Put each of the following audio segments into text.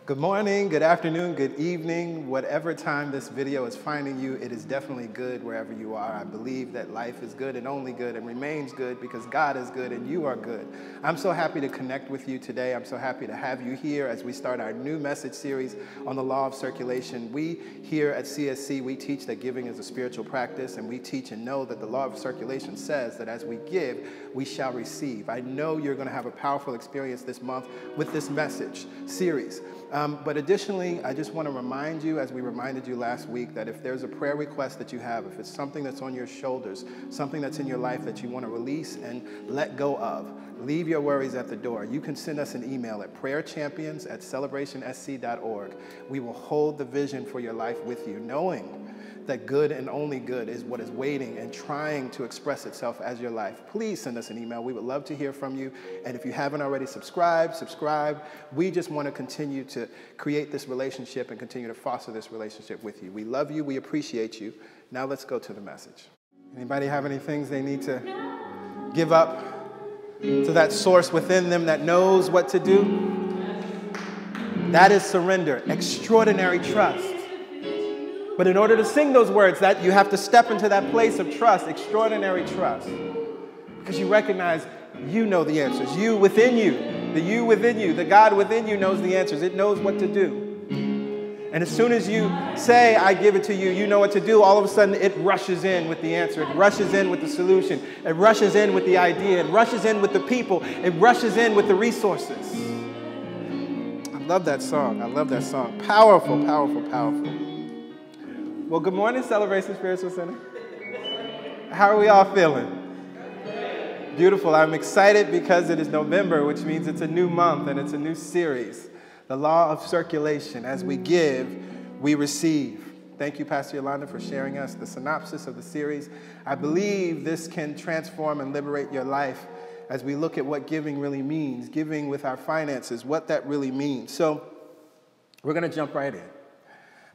Good morning, good afternoon, good evening, whatever time this video is finding you, it is definitely good wherever you are. I believe that life is good and only good and remains good because God is good and you are good. I'm so happy to connect with you today. I'm so happy to have you here as we start our new message series on the law of circulation. We here at CSC, we teach that giving is a spiritual practice, and we teach and know that the law of circulation says that as we give, we shall receive. I know you're going to have a powerful experience this month with this message series. But additionally, I just want to remind you, as we reminded you last week, that if there's a prayer request that you have, if it's something that's on your shoulders, something that's in your life that you want to release and let go of, leave your worries at the door. You can send us an email at prayerchampions@celebrationsc.org. We will hold the vision for your life with you, knowing that good and only good is what is waiting and trying to express itself as your life. Please send us an email. We would love to hear from you. And if you haven't already subscribe. We just want to continue to create this relationship and continue to foster this relationship with you. We love you. We appreciate you. Now let's go to the message. Anybody have any things they need to give up to that source within them that knows what to do? That is surrender, extraordinary trust. But in order to sing those words, that you have to step into that place of trust, extraordinary trust. Because you recognize you know the answers. You within you, the God within you knows the answers. It knows what to do. And as soon as you say, I give it to you, you know what to do, all of a sudden it rushes in with the answer. It rushes in with the solution. It rushes in with the idea. It rushes in with the people. It rushes in with the resources. I love that song. I love that song. Powerful, powerful, powerful. Well, good morning, Celebration Spiritual Center. How are we all feeling? Beautiful. I'm excited because it is November, which means it's a new month and it's a new series. The law of circulation. As we give, we receive. Thank you, Pastor Yolanda, for sharing us the synopsis of the series. I believe this can transform and liberate your life as we look at what giving really means, giving with our finances, what that really means. So we're going to jump right in.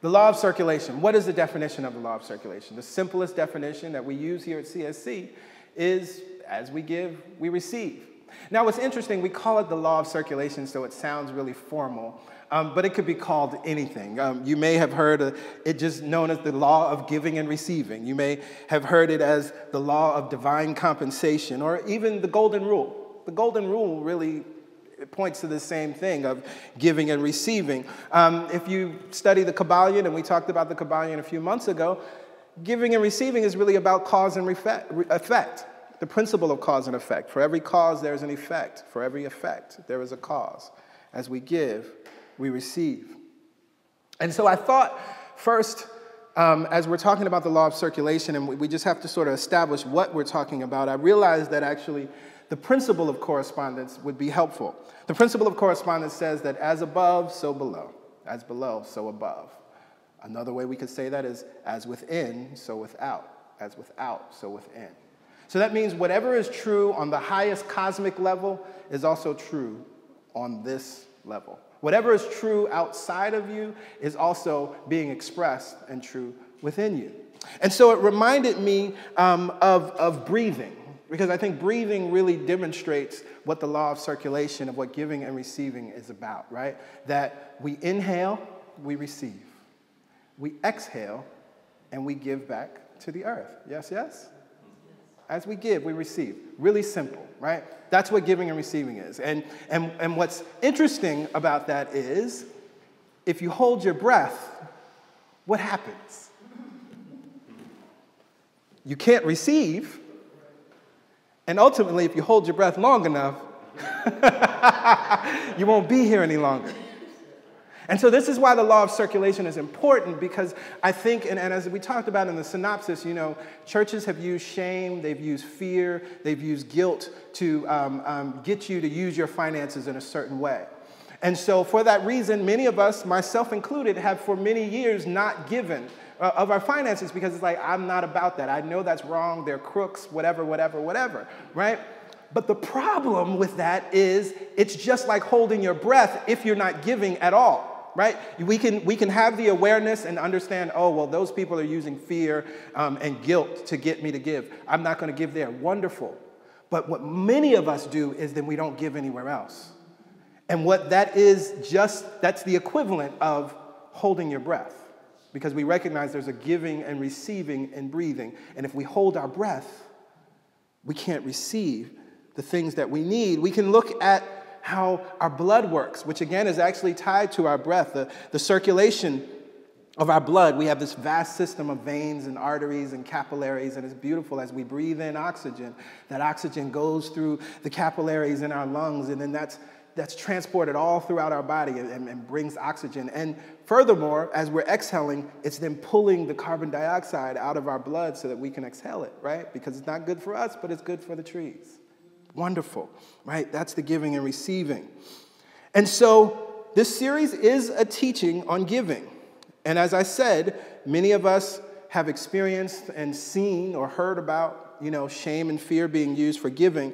The law of circulation. What is the definition of the law of circulation? The simplest definition that we use here at CSC is, as we give, we receive. Now, what's interesting, we call it the law of circulation, so it sounds really formal, but it could be called anything. You may have heard it just known as the law of giving and receiving. You may have heard it as the law of divine compensation, or even the golden rule. The golden rule really it points to the same thing of giving and receiving. If you study the Kabbalion, and we talked about the Kabbalion a few months ago, giving and receiving is really about cause and effect. The principle of cause and effect. For every cause, there is an effect. For every effect, there is a cause. As we give, we receive. And so I thought first, as we're talking about the law of circulation, and we just have to sort of establish what we're talking about, I realized that actually the principle of correspondence would be helpful. The principle of correspondence says that as above, so below. As below, so above. Another way we could say that is as within, so without. As without, so within. So that means whatever is true on the highest cosmic level is also true on this level. Whatever is true outside of you is also being expressed and true within you. And so it reminded me of breathing. Because I think breathing really demonstrates what the law of circulation of what giving and receiving is about, right? That we inhale, we receive. We exhale, and we give back to the earth. Yes, yes? As we give, we receive. Really simple, right? That's what giving and receiving is. And what's interesting about that is, if you hold your breath, what happens? You can't receive. And ultimately, if you hold your breath long enough, you won't be here any longer. And so this is why the law of circulation is important, because I think, and as we talked about in the synopsis, you know, churches have used shame, they've used fear, they've used guilt to get you to use your finances in a certain way. And so for that reason, many of us, myself included, have for many years not given of our finances because it's like, I'm not about that. I know that's wrong. They're crooks, whatever, right? But the problem with that is it's just like holding your breath if you're not giving at all, right? We can have the awareness and understand, oh, well, those people are using fear and guilt to get me to give. I'm not going to give there. Wonderful. But what many of us do is then we don't give anywhere else. And what that is that's the equivalent of holding your breath. Because we recognize there's a giving and receiving and breathing. And if we hold our breath, we can't receive the things that we need. We can look at how our blood works, which again is actually tied to our breath, the circulation of our blood. We have this vast system of veins and arteries and capillaries, and it's beautiful as we breathe in oxygen. That oxygen goes through the capillaries in our lungs, and then that's transported all throughout our body and brings oxygen. And furthermore, as we're exhaling, it's then pulling the carbon dioxide out of our blood so that we can exhale it, right? Because it's not good for us, but it's good for the trees. Wonderful, right? That's the giving and receiving. And so this series is a teaching on giving. And as I said, many of us have experienced and seen or heard about, shame and fear being used for giving.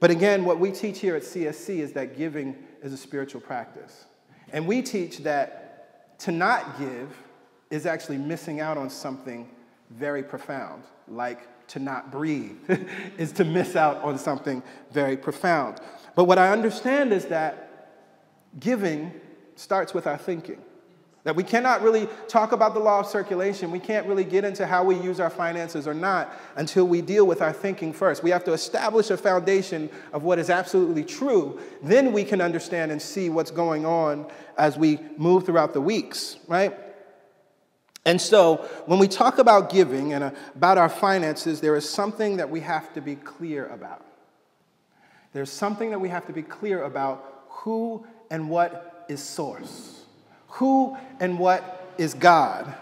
But again, what we teach here at CSC is that giving is a spiritual practice. And we teach that to not give is actually missing out on something very profound, like to not breathe is to miss out on something very profound. But what I understand is that giving starts with our thinking. That we cannot really talk about the law of circulation. We can't really get into how we use our finances or not until we deal with our thinking first. We have to establish a foundation of what is absolutely true. Then we can understand and see what's going on as we move throughout the weeks, right? And so when we talk about giving and about our finances, there is something that we have to be clear about. There's something that we have to be clear about: who and what is source. Who and what is God?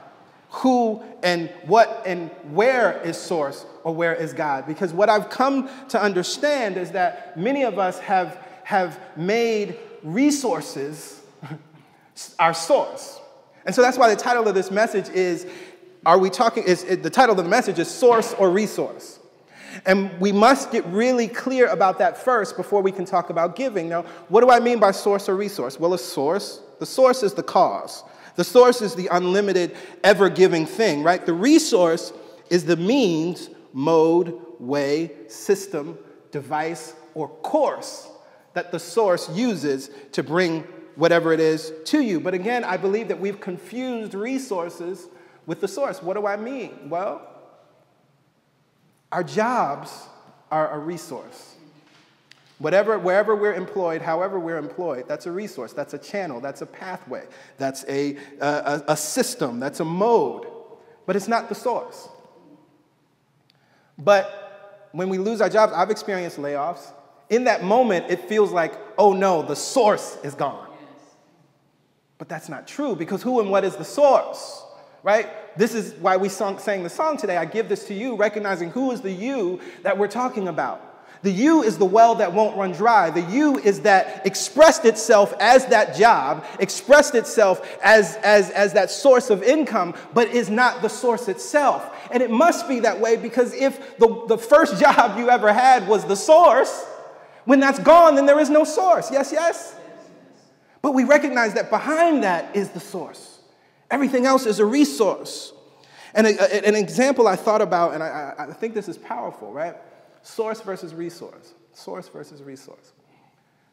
Who and what and where is source, or where is God? Because what I've come to understand is that many of us have made resources our source. And so that's why the title of this message is, the title of the message is Source or Resource. And we must get really clear about that first before we can talk about giving. Now, what do I mean by source or resource? Well, the source is the cause. The source is the unlimited, ever-giving thing, right? The resource is the means, mode, way, system, device, or course that the source uses to bring whatever it is to you. But again, I believe that we've confused resources with the source. What do I mean? Well, our jobs are a resource. Wherever we're employed, however we're employed, that's a resource, that's a channel, that's a pathway, that's a system, that's a mode, but it's not the source. But when we lose our jobs, I've experienced layoffs. In that moment, it feels like, oh no, the source is gone. But that's not true, because who and what is the source, right? This is why we sang the song today, I give this to you, recognizing who is the you that we're talking about. The you is the well that won't run dry. The you is that expressed itself as that job, expressed itself as that source of income, but is not the source itself. And it must be that way, because if the first job you ever had was the source, when that's gone, then there is no source. Yes, yes? But we recognize that behind that is the source. Everything else is a resource. And an example I thought about, and I think this is powerful, right? Source versus resource. Source versus resource.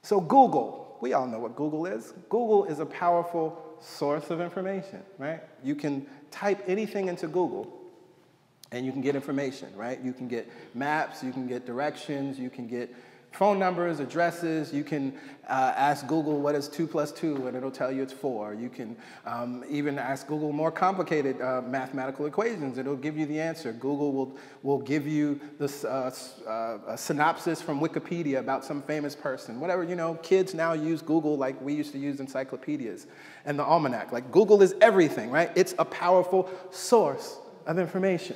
So Google, we all know what Google is. Google is a powerful source of information, right? You can type anything into Google and you can get information, right? You can get maps, you can get directions, you can get phone numbers, addresses. You can ask Google what is 2 + 2, and it'll tell you it's 4. You can even ask Google more complicated mathematical equations. It'll give you the answer. Google will give you a synopsis from Wikipedia about some famous person. Whatever, kids now use Google like we used to use encyclopedias and the almanac. Like, Google is everything, right? It's a powerful source of information.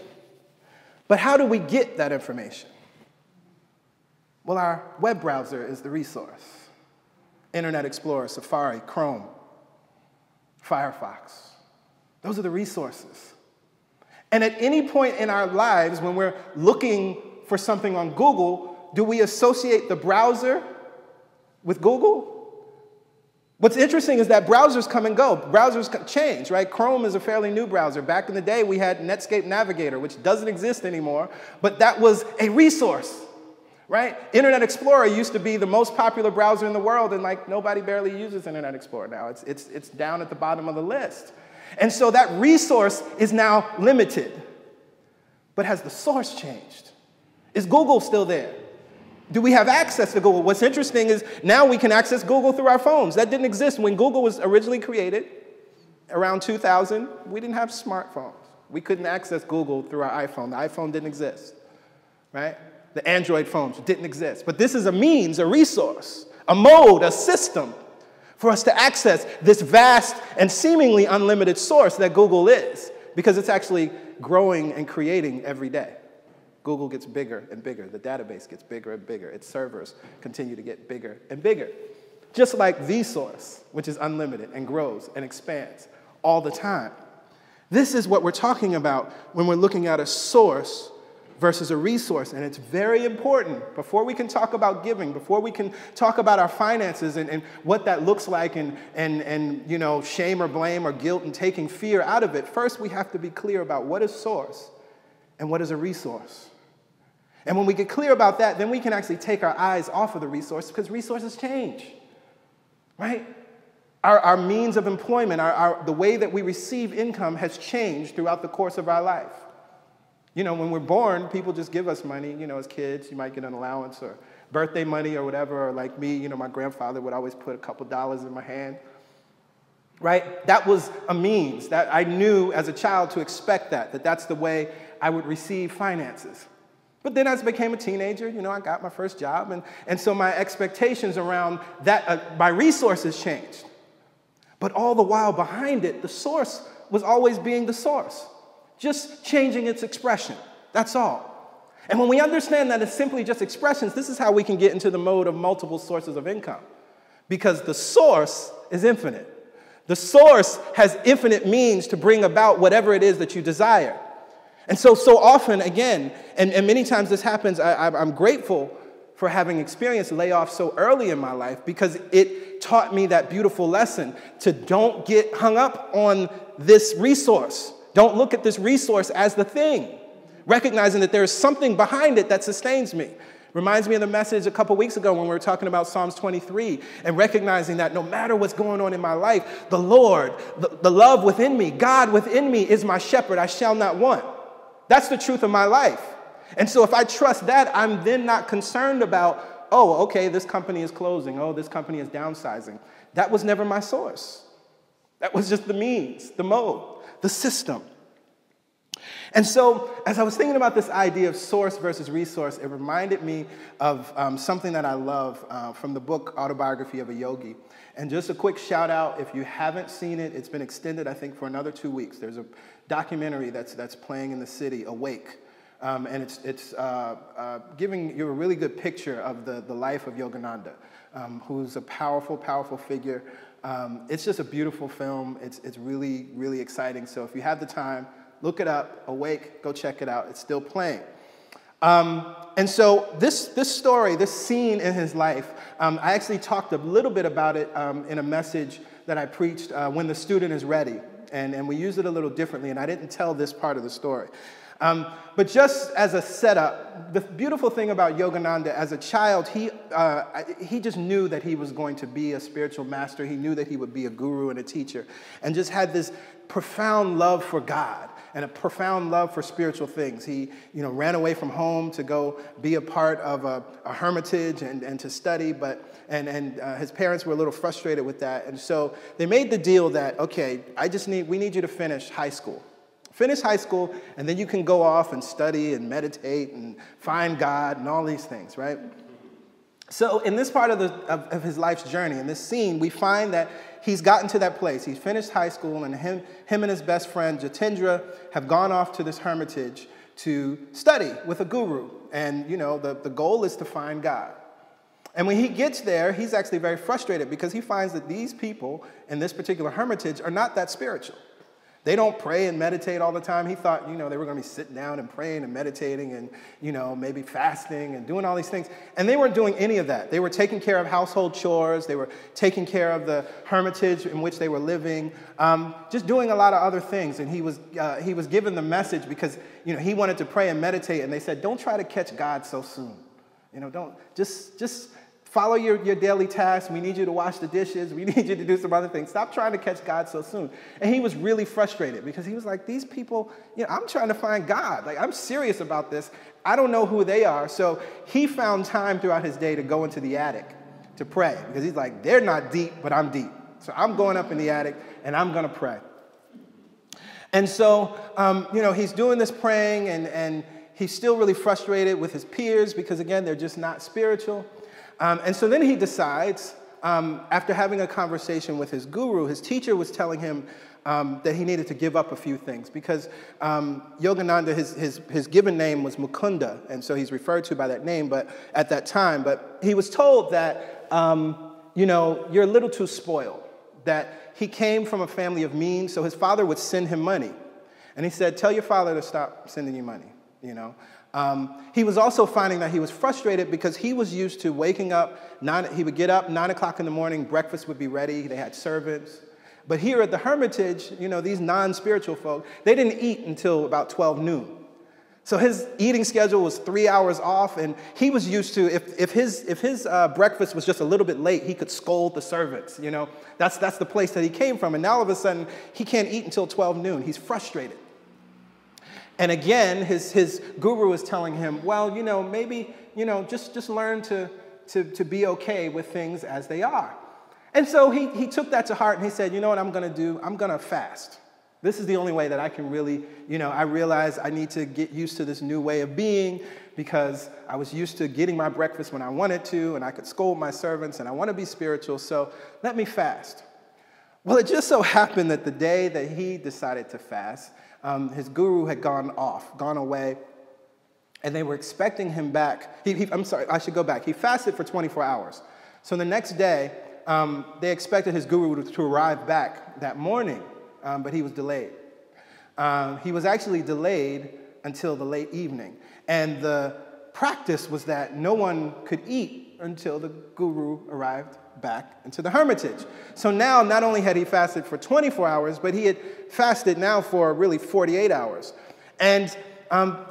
But how do we get that information? Well, our web browser is the resource. Internet Explorer, Safari, Chrome, Firefox. Those are the resources. And at any point in our lives, when we're looking for something on Google, do we associate the browser with Google? What's interesting is that browsers come and go. Browsers change, right? Chrome is a fairly new browser. Back in the day, we had Netscape Navigator, which doesn't exist anymore, but that was a resource. right? Internet Explorer used to be the most popular browser in the world, and like nobody barely uses Internet Explorer now. It's down at the bottom of the list. And so that resource is now limited. But has the source changed? Is Google still there? Do we have access to Google? What's interesting is now we can access Google through our phones. That didn't exist when Google was originally created around 2000. We didn't have smartphones. We couldn't access Google through our iPhone. The iPhone didn't exist, right? The Android phones didn't exist. But this is a means, a resource, a mode, a system for us to access this vast and seemingly unlimited source that Google is, because it's actually growing and creating every day. Google gets bigger and bigger. The database gets bigger and bigger. Its servers continue to get bigger and bigger. Just like the source, which is unlimited and grows and expands all the time. This is what we're talking about when we're looking at a source versus a resource. And it's very important, before we can talk about giving, before we can talk about our finances and what that looks like and you know, shame or blame or guilt and taking fear out of it, first we have to be clear about what is source and what is a resource. And when we get clear about that, then we can actually take our eyes off of the resource, because resources change, right? Our means of employment, the way that we receive income has changed throughout the course of our life. You know, when we're born, people just give us money. You know, as kids, you might get an allowance or birthday money or whatever. Or like me, you know, my grandfather would always put a couple dollars in my hand, right? That was a means that I knew as a child to expect that's the way I would receive finances. But then as I became a teenager, you know, I got my first job, and so my expectations around that, my resources changed. But all the while behind it, the source was always being the source, just changing its expression. That's all. And when we understand that it's simply just expressions, this is how we can get into the mode of multiple sources of income. Because the source is infinite. The source has infinite means to bring about whatever it is that you desire. And so often, again, and many times this happens, I'm grateful for having experienced layoffs so early in my life, because it taught me that beautiful lesson to don't get hung up on this resource. Don't look at this resource as the thing, recognizing that there is something behind it that sustains me. Reminds me of the message a couple weeks ago when we were talking about Psalms 23 and recognizing that no matter what's going on in my life, the Lord, the love within me, God within me is my shepherd, I shall not want. That's the truth of my life. And so if I trust that, I'm then not concerned about, oh, okay, this company is closing. Oh, this company is downsizing. That was never my source. That was just the means, the mode, the system. And so as I was thinking about this idea of source versus resource, it reminded me of something that I love from the book Autobiography of a Yogi. And just a quick shout out, if you haven't seen it, it's been extended, I think, for another 2 weeks. There's a documentary that's playing in the city, Awake. And it's giving you a really good picture of the life of Yogananda, who's a powerful, powerful figure. It's just a beautiful film. It's really, really exciting. So if you have the time, look it up, Awake, go check it out. It's still playing. And so this story, this scene in his life, I actually talked a little bit about it in a message that I preached, When the Student is Ready. And we used it a little differently, and I didn't tell this part of the story. But just as a setup, the beautiful thing about Yogananda, as a child, he just knew that he was going to be a spiritual master. He knew that he would be a guru and a teacher, and just had this profound love for God and a profound love for spiritual things. He, ran away from home to go be a part of a hermitage and to study, and his parents were a little frustrated with that, and so they made the deal that, okay, we need you to finish high school. Finish high school, and then you can go off and study and meditate and find God and all these things, right? So in this part of his life's journey, in this scene, we find that he's gotten to that place. He's finished high school, and him and his best friend, Jatendra, have gone off to this hermitage to study with a guru. And, the goal is to find God. And when he gets there, he's actually very frustrated because he finds that these people in this particular hermitage are not that spiritual. They don't pray and meditate all the time. He thought, they were going to be sitting down and praying and meditating and, maybe fasting and doing all these things. And they weren't doing any of that. They were taking care of household chores. They were taking care of the hermitage in which they were living, just doing a lot of other things. And he was given the message because, he wanted to pray and meditate. And they said, don't try to catch God so soon. Don't just follow your daily tasks. We need you to wash the dishes. We need you to do some other things. Stop trying to catch God so soon. And he was really frustrated because he was like, these people, I'm trying to find God. Like, I'm serious about this. I don't know who they are. So he found time throughout his day to go into the attic to pray because he's like, they're not deep, but I'm deep. So I'm going up in the attic and I'm going to pray. And so, he's doing this praying and he's still really frustrated with his peers because, again, they're just not spiritual. And so then he decides, after having a conversation with his guru, his teacher was telling him that he needed to give up a few things because Yogananda, his given name was Mukunda, and so he's referred to by that name at that time. But he was told that, you're a little too spoiled, that he came from a family of means, so his father would send him money. And he said, tell your father to stop sending you money, He was also finding that he was frustrated because he was used to waking up, he would get up 9 o'clock in the morning, breakfast would be ready, they had servants. But here at the Hermitage, these non-spiritual folk, they didn't eat until about 12 noon. So his eating schedule was 3 hours off, and he was used to, if his breakfast was just a little bit late, he could scold the servants, That's the place that he came from, and now all of a sudden, he can't eat until 12 noon. He's frustrated. And again, his guru is telling him, well, maybe, just learn to be okay with things as they are. And so he took that to heart and he said, you know what I'm going to do? I'm going to fast. This is the only way that I can really, I realize I need to get used to this new way of being because I was used to getting my breakfast when I wanted to and I could scold my servants and I want to be spiritual, so let me fast. Well, it just so happened that the day that he decided to fast, his guru had gone away, and they were expecting him back. I'm sorry, I should go back. He fasted for 24 hours. So the next day, they expected his guru to arrive back that morning, but he was delayed. He was actually delayed until the late evening. And the practice was that no one could eat until the guru arrived back into the Hermitage. So now, not only had he fasted for 24 hours, but he had fasted now for really 48 hours. And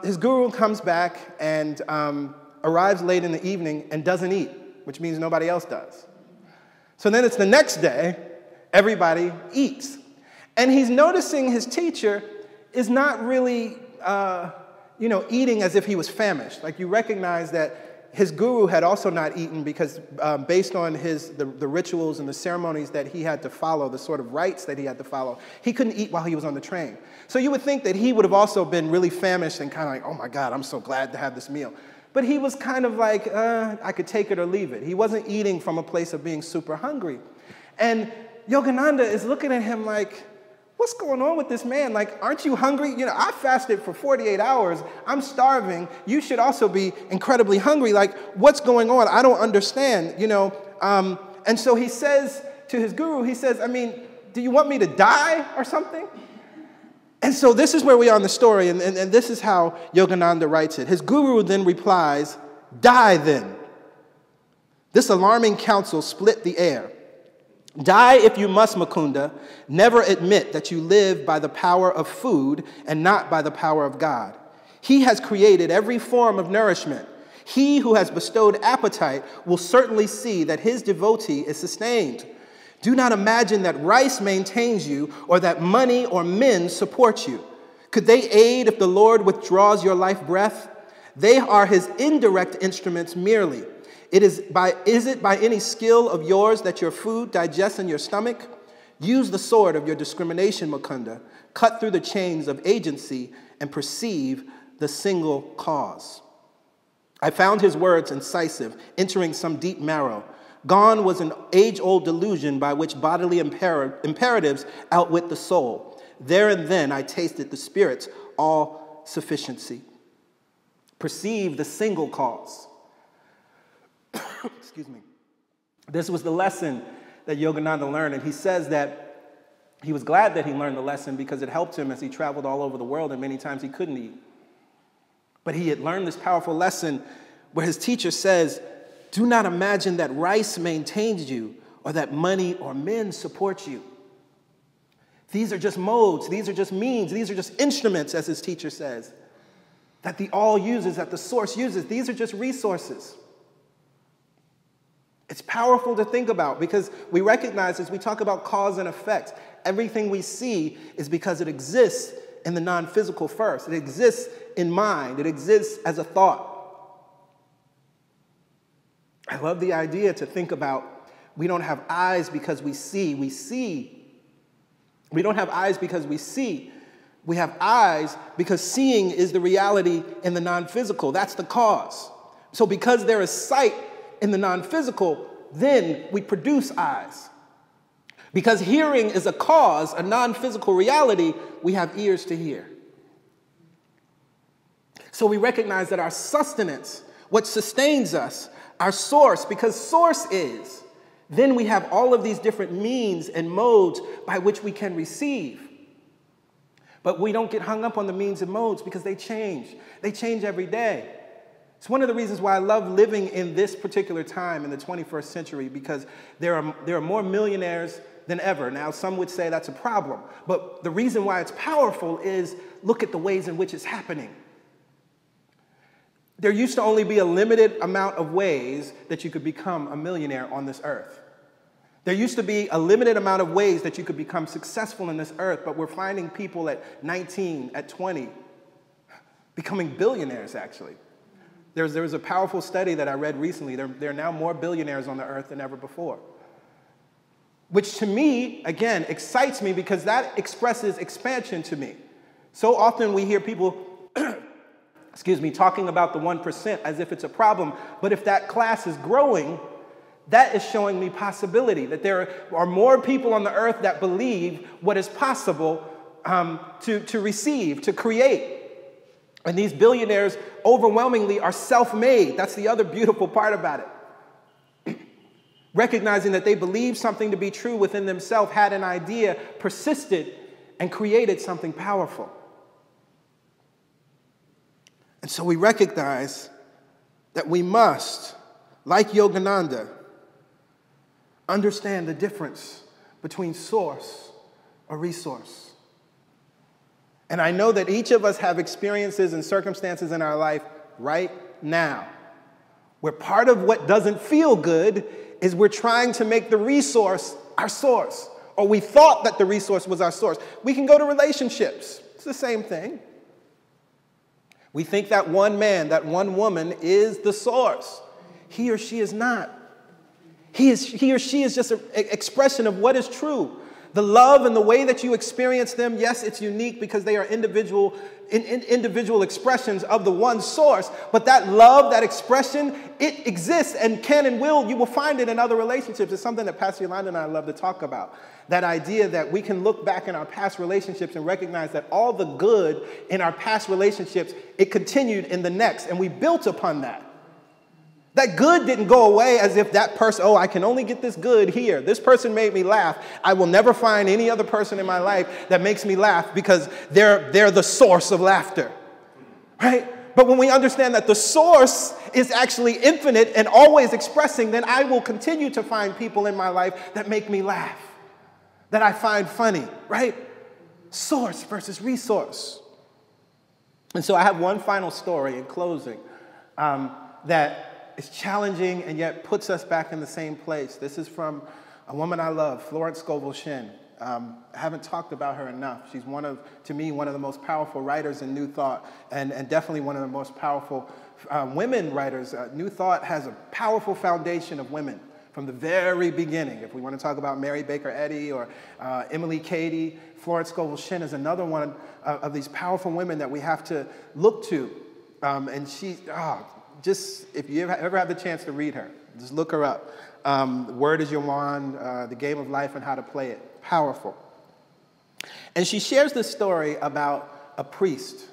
his guru comes back and arrives late in the evening and doesn't eat, which means nobody else does. So then it's the next day, everybody eats. And he's noticing his teacher is not really, eating as if he was famished. Like, you recognize that his guru had also not eaten because based on the rituals and the ceremonies that he had to follow, the sort of rites that he had to follow, he couldn't eat while he was on the train. So you would think that he would have also been really famished and kind of like, oh my God, I'm so glad to have this meal. But he was kind of like, I could take it or leave it. He wasn't eating from a place of being super hungry. And Yogananda is looking at him like, what's going on with this man? Like, aren't you hungry? I fasted for 48 hours. I'm starving. You should also be incredibly hungry. Like, what's going on? I don't understand, And so he says to his guru, he says, do you want me to die or something? And so this is where we are in the story, and this is how Yogananda writes it. His guru then replies, die then. This alarming counsel split the air. Die if you must, Mukunda. Never admit that you live by the power of food and not by the power of God. He has created every form of nourishment. He who has bestowed appetite will certainly see that his devotee is sustained. Do not imagine that rice maintains you or that money or men support you. Could they aid if the Lord withdraws your life breath? They are his indirect instruments merely. Is it by any skill of yours that your food digests in your stomach? Use the sword of your discrimination, Mukunda. Cut through the chains of agency and perceive the single cause. I found his words incisive, entering some deep marrow. Gone was an age-old delusion by which bodily imperatives outwit the soul. There and then I tasted the Spirit's all-sufficiency. Perceive the single cause. Excuse me. This was the lesson that Yogananda learned, and he says that he was glad that he learned the lesson because it helped him as he traveled all over the world, and many times he couldn't eat. But he had learned this powerful lesson where his teacher says, do not imagine that rice maintains you or that money or men support you. These are just modes, these are just means, these are just instruments, as his teacher says, that the all uses, that the source uses. These are just resources. It's powerful to think about because we recognize as we talk about cause and effect, everything we see is because it exists in the non-physical first. It exists in mind. It exists as a thought. I love the idea to think about we don't have eyes because we see. We see. We don't have eyes because we see. We have eyes because seeing is the reality in the non-physical. That's the cause. So because there is sight in the non-physical, then we produce eyes. Because hearing is a cause, a non-physical reality, we have ears to hear. So we recognize that our sustenance, what sustains us, our source, because source is, then we have all of these different means and modes by which we can receive. But we don't get hung up on the means and modes because they change. They change every day. It's one of the reasons why I love living in this particular time in the 21st century, because there are more millionaires than ever. Now, some would say that's a problem, but the reason why it's powerful is look at the ways in which it's happening. There used to only be a limited amount of ways that you could become a millionaire on this earth. There used to be a limited amount of ways that you could become successful in this earth, but we're finding people at 19, at 20, becoming billionaires, actually. There was a powerful study that I read recently. There are now more billionaires on the earth than ever before. Which to me, again, excites me because that expresses expansion to me. So often we hear people, talking about the 1% as if it's a problem. But if that class is growing, that is showing me possibility, that there are more people on the earth that believe what is possible to receive, to create. And these billionaires overwhelmingly are self-made. That's the other beautiful part about it. Recognizing that they believe something to be true within themselves, had an idea, persisted, and created something powerful. And so we recognize that we must, like Yogananda, understand the difference between source or resource. And I know that each of us have experiences and circumstances in our life right now where part of what doesn't feel good is we're trying to make the resource our source, or we thought that the resource was our source. We can go to relationships. It's the same thing. We think that one man, that one woman is the source. He or she is not. He or she is just an expression of what is true. The love and the way that you experience them, yes, it's unique because they are individual expressions of the one source. But that love, that expression, it exists and can and will. You will find it in other relationships. It's something that Pastor Yolanda and I love to talk about. That idea that we can look back in our past relationships and recognize that all the good in our past relationships, it continued in the next. And we built upon that. That good didn't go away as if that person, oh, I can only get this good here. This person made me laugh. I will never find any other person in my life that makes me laugh because they're the source of laughter, right? But when we understand that the source is actually infinite and always expressing, then I will continue to find people in my life that make me laugh, that I find funny, right? Source versus resource. And so I have one final story in closing that is challenging and yet puts us back in the same place. This is from a woman I love, Florence Scovel-Shinn. I haven't talked about her enough. She's to me, one of the most powerful writers in New Thought, and definitely one of the most powerful women writers. New Thought has a powerful foundation of women from the very beginning. If we want to talk about Mary Baker Eddy or Emily Cady, Florence Scovel-Shinn is another one of these powerful women that we have to look to. And she, just if you ever have the chance to read her, just look her up. Word is Your Wand, The Game of Life and How to Play It. Powerful. And she shares this story about a priest.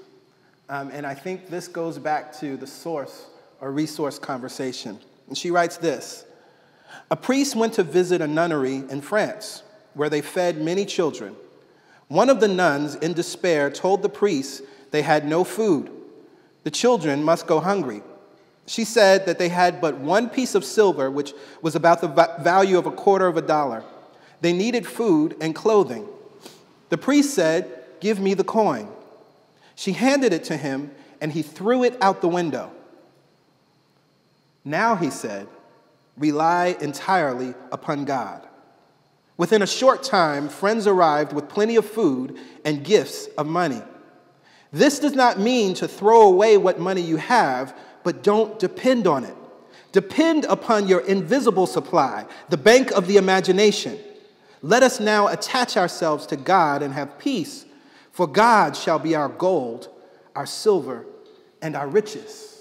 And I think this goes back to the source or resource conversation. And she writes this: a priest went to visit a nunnery in France where they fed many children. One of the nuns, in despair, told the priest they had no food. The children must go hungry. She said that they had but one piece of silver, which was about the value of $0.25. They needed food and clothing. The priest said, "Give me the coin." She handed it to him, and he threw it out the window. "Now," he said, Rely entirely upon God. Within a short time, friends arrived with plenty of food and gifts of money. This does not mean to throw away what money you have, but don't depend on it. Depend upon your invisible supply, the bank of the imagination. Let us now attach ourselves to God and have peace, for God shall be our gold, our silver, and our riches.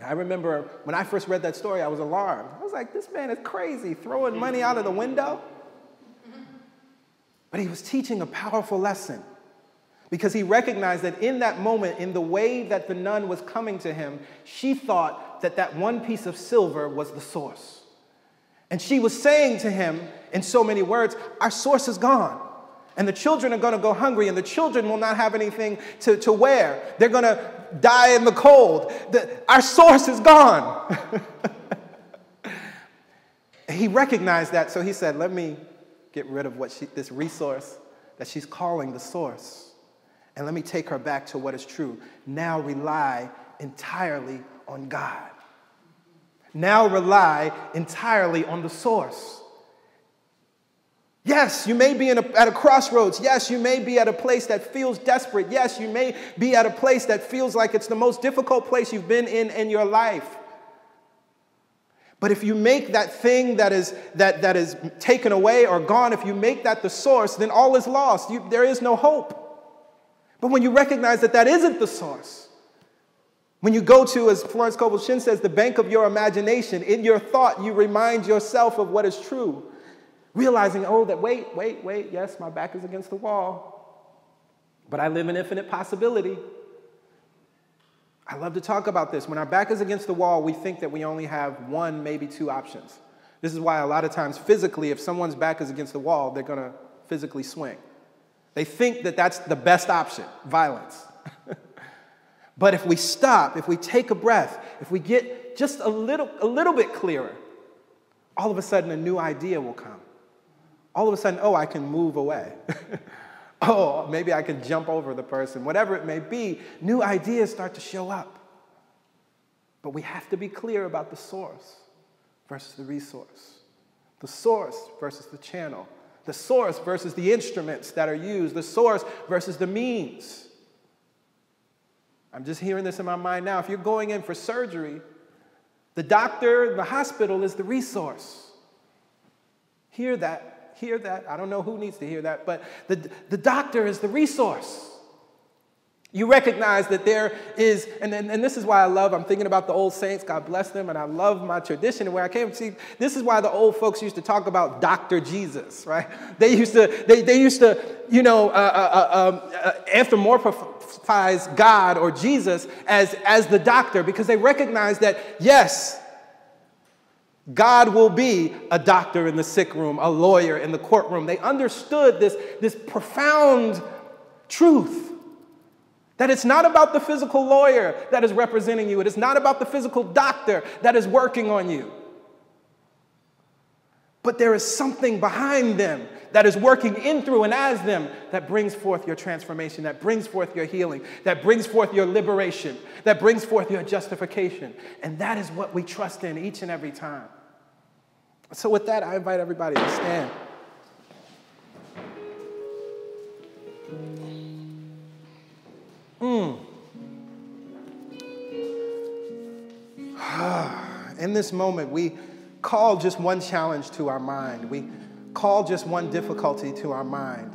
I remember when I first read that story, I was alarmed. I was like, this man is crazy, throwing money out of the window. But he was teaching a powerful lesson, because he recognized that in that moment, in the way that the nun was coming to him, she thought that that one piece of silver was the source. And she was saying to him in so many words, our source is gone. And the children are going to go hungry, and the children will not have anything to wear. They're going to die in the cold. Our source is gone. He recognized that, so he said, let me get rid of this resource that she's calling the source, and let me take her back to what is true. Now rely entirely on God. Now rely entirely on the source. Yes, you may be at a crossroads. Yes, you may be at a place that feels desperate. Yes, you may be at a place that feels like it's the most difficult place you've been in your life. But if you make that thing that is taken away or gone, if you make that the source, then all is lost. There is no hope. But when you recognize that that isn't the source, when you go to, as Florence Scovel Shinn says, the bank of your imagination, in your thought, you remind yourself of what is true. Realizing, oh, that wait, yes, my back is against the wall, but I live in infinite possibility. I love to talk about this. When our back is against the wall, we think that we only have one, maybe two options. This is why a lot of times physically, if someone's back is against the wall, they're going to physically swing. They think that that's the best option, violence. But if we stop, if we take a breath, if we get just a little bit clearer, all of a sudden a new idea will come. All of a sudden, oh, I can move away. Oh, maybe I can jump over the person. Whatever it may be, new ideas start to show up. But we have to be clear about the source versus the resource. The source versus the channel. The source versus the instruments that are used. The source versus the means. I'm just hearing this in my mind now. If you're going in for surgery, the doctor, the hospital is the resource. Hear that. Hear that. I don't know who needs to hear that, but the doctor is the resource. You recognize that there is, and this is why I'm thinking about the old saints, God bless them, and I love my tradition and where I came. See, this is why the old folks used to talk about Dr. Jesus, right? They used to anthropomorphize God or Jesus as the doctor, because they recognize that, yes, God will be a doctor in the sick room, a lawyer in the courtroom. They understood this profound truth, that it's not about the physical lawyer that is representing you. It is not about the physical doctor that is working on you. But there is something behind them that is working in, through, and as them that brings forth your transformation, that brings forth your healing, that brings forth your liberation, that brings forth your justification. And that is what we trust in each and every time. So with that, I invite everybody to stand. In this moment, we call just one challenge to our mind. We call just one difficulty to our mind.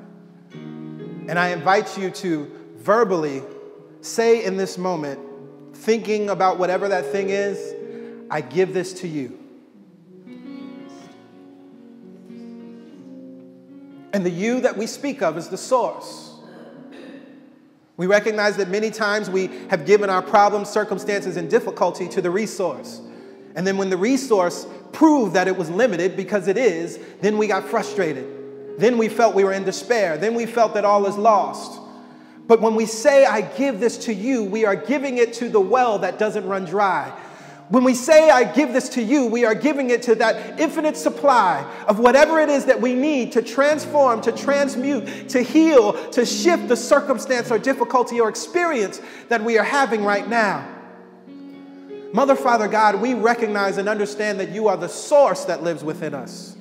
And I invite you to verbally say in this moment, thinking about whatever that thing is, I give this to you. And the you that we speak of is the source. We recognize that many times we have given our problems, circumstances, and difficulty to the resource. And then when the resource proved that it was limited, because it is, then we got frustrated. Then we felt we were in despair. Then we felt that all is lost. But when we say, I give this to you, we are giving it to the well that doesn't run dry. When we say, I give this to you, we are giving it to that infinite supply of whatever it is that we need to transform, to transmute, to heal, to shift the circumstance or difficulty or experience that we are having right now. Mother, Father, God, we recognize and understand that you are the source that lives within us.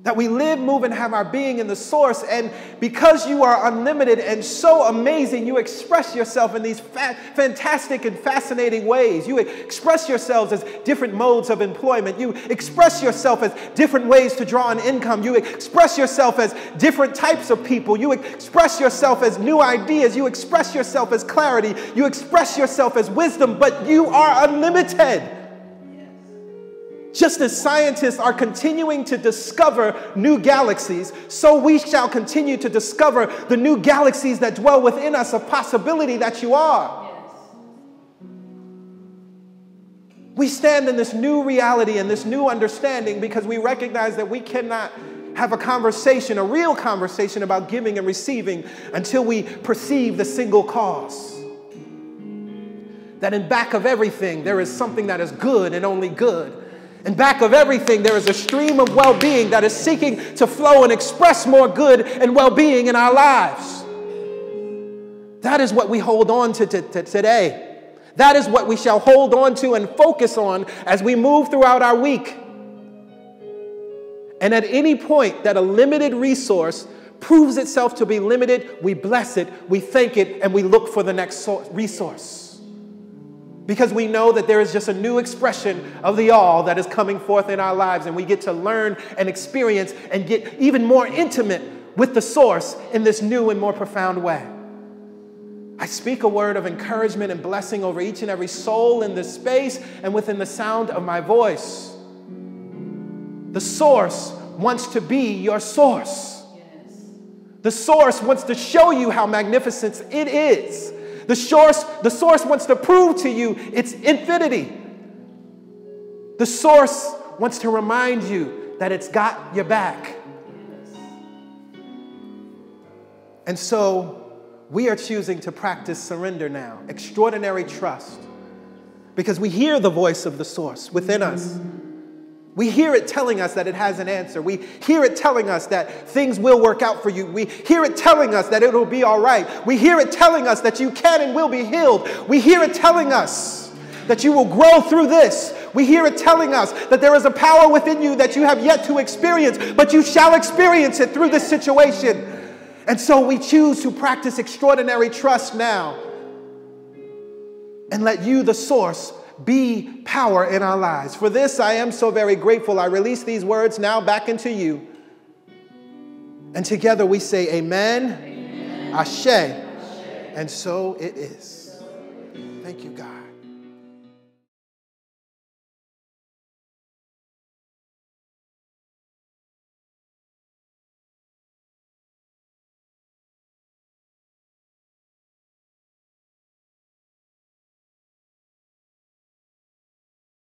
That we live, move, and have our being in the source. And because you are unlimited and so amazing, you express yourself in these fantastic and fascinating ways. You express yourselves as different modes of employment. You express yourself as different ways to draw an income. You express yourself as different types of people. You express yourself as new ideas. You express yourself as clarity. You express yourself as wisdom, but you are unlimited. Just as scientists are continuing to discover new galaxies, so we shall continue to discover the new galaxies that dwell within us, a possibility that you are. Yes. We stand in this new reality and this new understanding because we recognize that we cannot have a conversation, a real conversation about giving and receiving until we perceive the single cause. That in back of everything, there is something that is good and only good. In back of everything, there is a stream of well-being that is seeking to flow and express more good and well-being in our lives. That is what we hold on to today. That is what we shall hold on to and focus on as we move throughout our week. And at any point that a limited resource proves itself to be limited, we bless it, we thank it, and we look for the next resource. Because we know that there is just a new expression of the all that is coming forth in our lives, and we get to learn and experience and get even more intimate with the source in this new and more profound way. I speak a word of encouragement and blessing over each and every soul in this space and within the sound of my voice. The source wants to be your source. Yes. The source wants to show you how magnificent it is. The source wants to prove to you its infinity. The source wants to remind you that it's got your back. And so we are choosing to practice surrender now, extraordinary trust, because we hear the voice of the source within us. We hear it telling us that it has an answer. We hear it telling us that things will work out for you. We hear it telling us that it will be all right. We hear it telling us that you can and will be healed. We hear it telling us that you will grow through this. We hear it telling us that there is a power within you that you have yet to experience, but you shall experience it through this situation. And so we choose to practice extraordinary trust now and let you, the source, be power in our lives. For this, I am so very grateful. I release these words now back into you. And together we say amen, amen. Ashe, and so it is. Thank you, God.